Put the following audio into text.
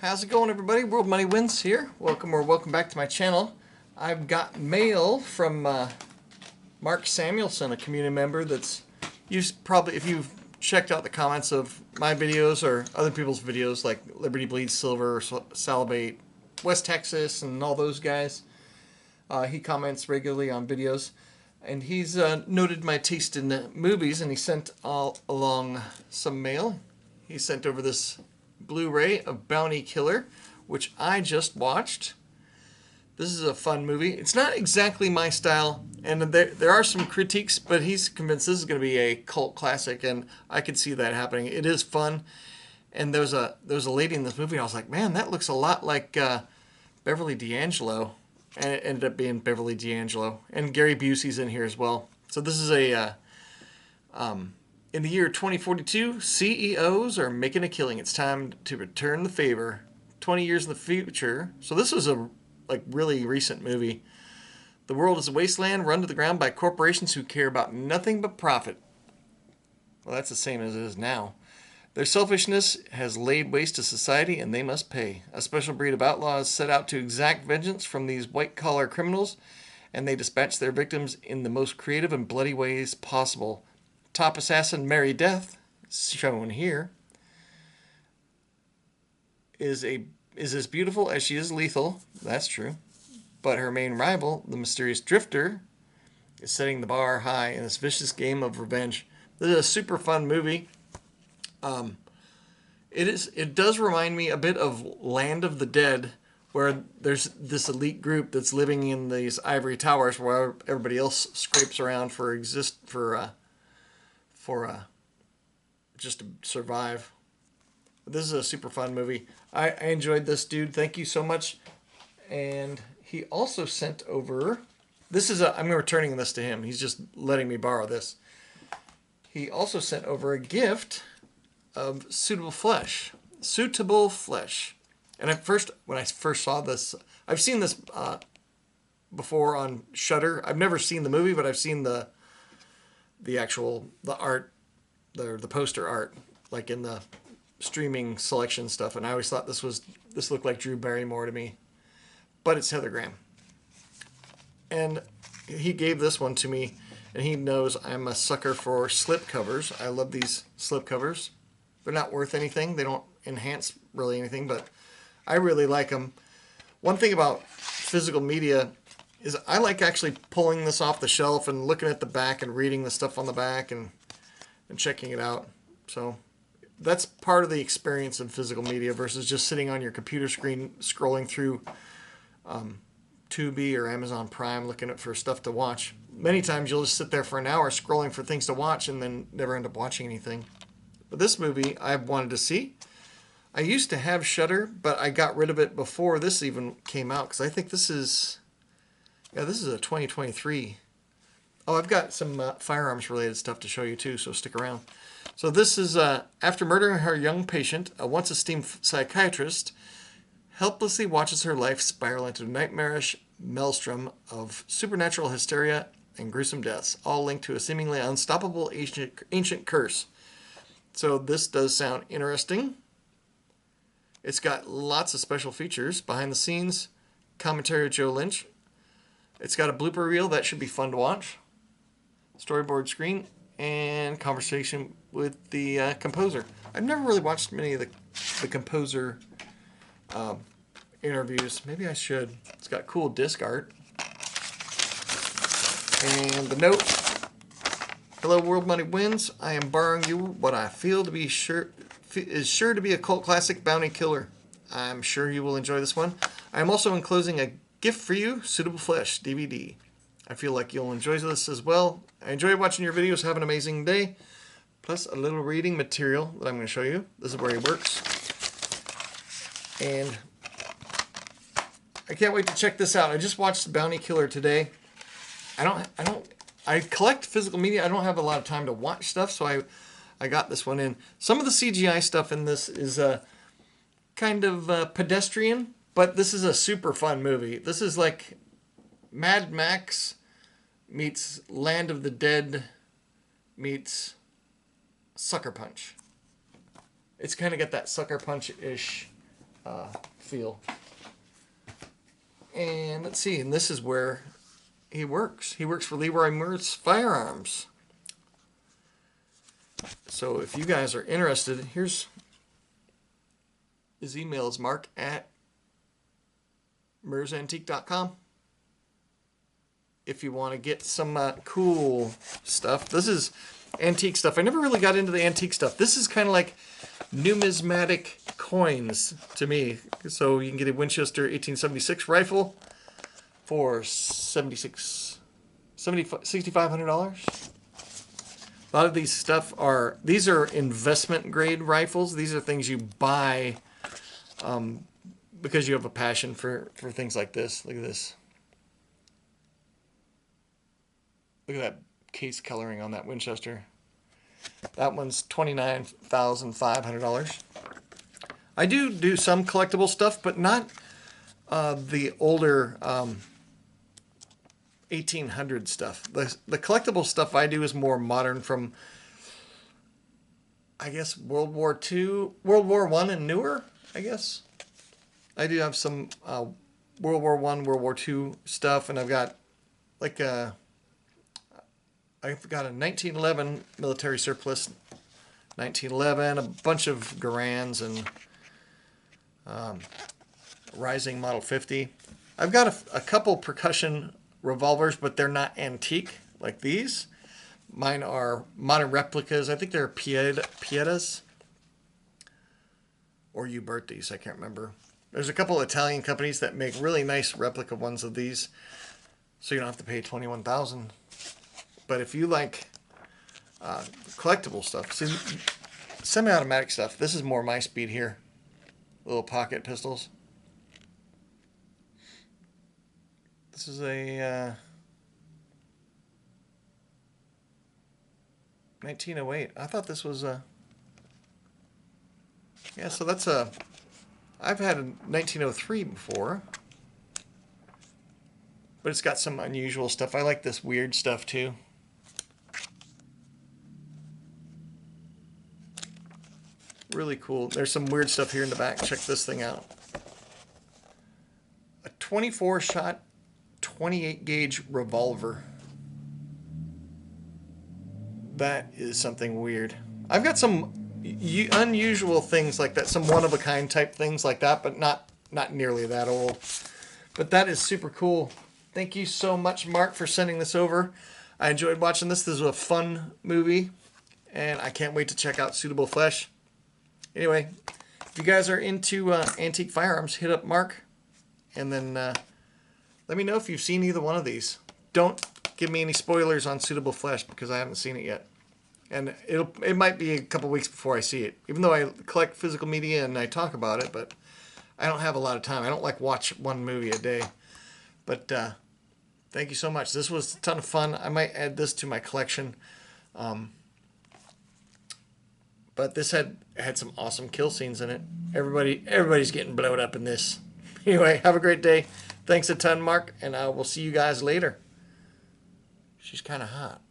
How's it going, everybody? World Money Wins here. Welcome back to my channel. I've got mail from Mark Samuelson, a community member that's probably, if you've checked out the comments of my videos or other people's videos like Liberty Bleeds Silver, Salivate, West Texas, and all those guys, he comments regularly on videos. And he's noted my taste in movies, and he sent all along some mail. He sent over this Blu-ray of Bounty Killer, which I just watched. This is a fun movie. It's not exactly my style, and there are some critiques, but he's convinced this is going to be a cult classic, and I could see that happening. It is fun, and there was a lady in this movie, and I was like, man, that looks a lot like Beverly D'Angelo, and it ended up being Beverly D'Angelo, and Gary Busey's in here as well. So this is a in the year 2042, CEOs are making a killing. It's time to return the favor. 20 years in the future. So this was a really recent movie. The world is a wasteland run to the ground by corporations who care about nothing but profit. Well, that's the same as it is now. Their selfishness has laid waste to society, and they must pay. A special breed of outlaws set out to exact vengeance from these white-collar criminals, and they dispatch their victims in the most creative and bloody ways possible. Top assassin Mary Death, shown here, is as beautiful as she is lethal. That's true. But her main rival, the mysterious Drifter, is setting the bar high in this vicious game of revenge. This is a super fun movie. It does remind me a bit of Land of the Dead, where there's this elite group that's living in these ivory towers where everybody else scrapes around just to survive. This is a super fun movie. I enjoyed this, dude. Thank you so much. And he also sent over, I'm returning this to him. He's just letting me borrow this. He also sent over a gift of Suitable Flesh. And when I first saw this, I've seen this before on Shudder. I've never seen the movie, but I've seen the art, the poster art, like in the streaming selection stuff, and I always thought this looked like Drew Barrymore to me, but it's Heather Graham. And he gave this one to me, and he knows I'm a sucker for slip covers. I love these slip covers. They're not worth anything. They don't enhance really anything, but I really like them. One thing about physical media is I like actually pulling this off the shelf and looking at the back and reading the stuff on the back and checking it out. So that's part of the experience of physical media versus just sitting on your computer screen scrolling through Tubi or Amazon Prime looking for stuff to watch. Many times you'll just sit there for an hour scrolling for things to watch and then never end up watching anything. But this movie I've wanted to see. I used to have Shudder, but I got rid of it before this even came out because I think this is a 2023. Oh, I've got some firearms related stuff to show you too, so stick around. So this is, after murdering her young patient, a once esteemed psychiatrist helplessly watches her life spiral into a nightmarish maelstrom of supernatural hysteria and gruesome deaths, all linked to a seemingly unstoppable ancient curse. So this does sound interesting. It's got lots of special features, behind the scenes, commentary with Joe Lynch. It's got a blooper reel that should be fun to watch, storyboard screen, and conversation with the composer. I've never really watched many of the composer interviews. Maybe I should. It's got cool disc art. And the note: hello, World Money Wins. I am borrowing you what I feel to be is sure to be a cult classic, Bounty Killer. I'm sure you will enjoy this one. I am also enclosing a gift for you, Suitable Flesh DVD. I feel like you'll enjoy this as well. I enjoy watching your videos. Have an amazing day. Plus a little reading material that I'm going to show you. This is where he works. And I can't wait to check this out. I just watched Bounty Killer today. I collect physical media. I don't have a lot of time to watch stuff, so I got this one in. Some of the CGI stuff in this is kind of pedestrian, but this is a super fun movie. This is like Mad Max meets Land of the Dead meets Sucker Punch. It's kind of got that Sucker Punch-ish feel. And let's see, and this is where he works. He works for Leroy Mertz Firearms. So if you guys are interested, here's his email is mark@merzantique.com. If you want to get some cool stuff. This is antique stuff. I never really got into the antique stuff. This is kind of like numismatic coins to me. So you can get a Winchester 1876 rifle for $6,500. A lot of these these are investment grade rifles. These are things you buy because you have a passion for things like this. Look at this. Look at that case coloring on that Winchester. That one's $29,500. I do some collectible stuff, but not the older 1800 stuff. The collectible stuff I do is more modern, from I guess World War II, World War I and newer, I guess. I do have some World War I, World War II stuff, and I've got like I've got a 1911 military surplus, 1911, a bunch of Garands, and Rising Model 50. I've got a couple percussion revolvers, but they're not antique like these. Mine are modern replicas. I think they're Pietas or Ubertis. I can't remember. There's a couple Italian companies that make really nice replica ones of these, so you don't have to pay $21,000. But if you like collectible stuff, see, semi-automatic stuff, this is more my speed here. Little pocket pistols. This is a 1908. I thought this was a... Yeah, so that's a... I've had a 1903 before. But it's got some unusual stuff. I like this weird stuff too. Really cool. There's some weird stuff here in the back. Check this thing out. A 24-shot, 28-gauge revolver. That is something weird. I've got some unusual things like that, some one-of-a-kind type things like that, but not nearly that old. But that is super cool. Thank you so much, Mark, for sending this over. I enjoyed watching this. This was a fun movie, and I can't wait to check out Suitable Flesh. Anyway, if you guys are into antique firearms, hit up Mark, and then let me know if you've seen either one of these. Don't give me any spoilers on Suitable Flesh because I haven't seen it yet. And it might be a couple weeks before I see it, even though I collect physical media and I talk about it, but I don't have a lot of time. I don't like watch one movie a day. But thank you so much. This was a ton of fun. I might add this to my collection. But this had some awesome kill scenes in it. Everybody's getting blowed up in this. Anyway, have a great day. Thanks a ton, Mark, and I will see you guys later. She's kind of hot.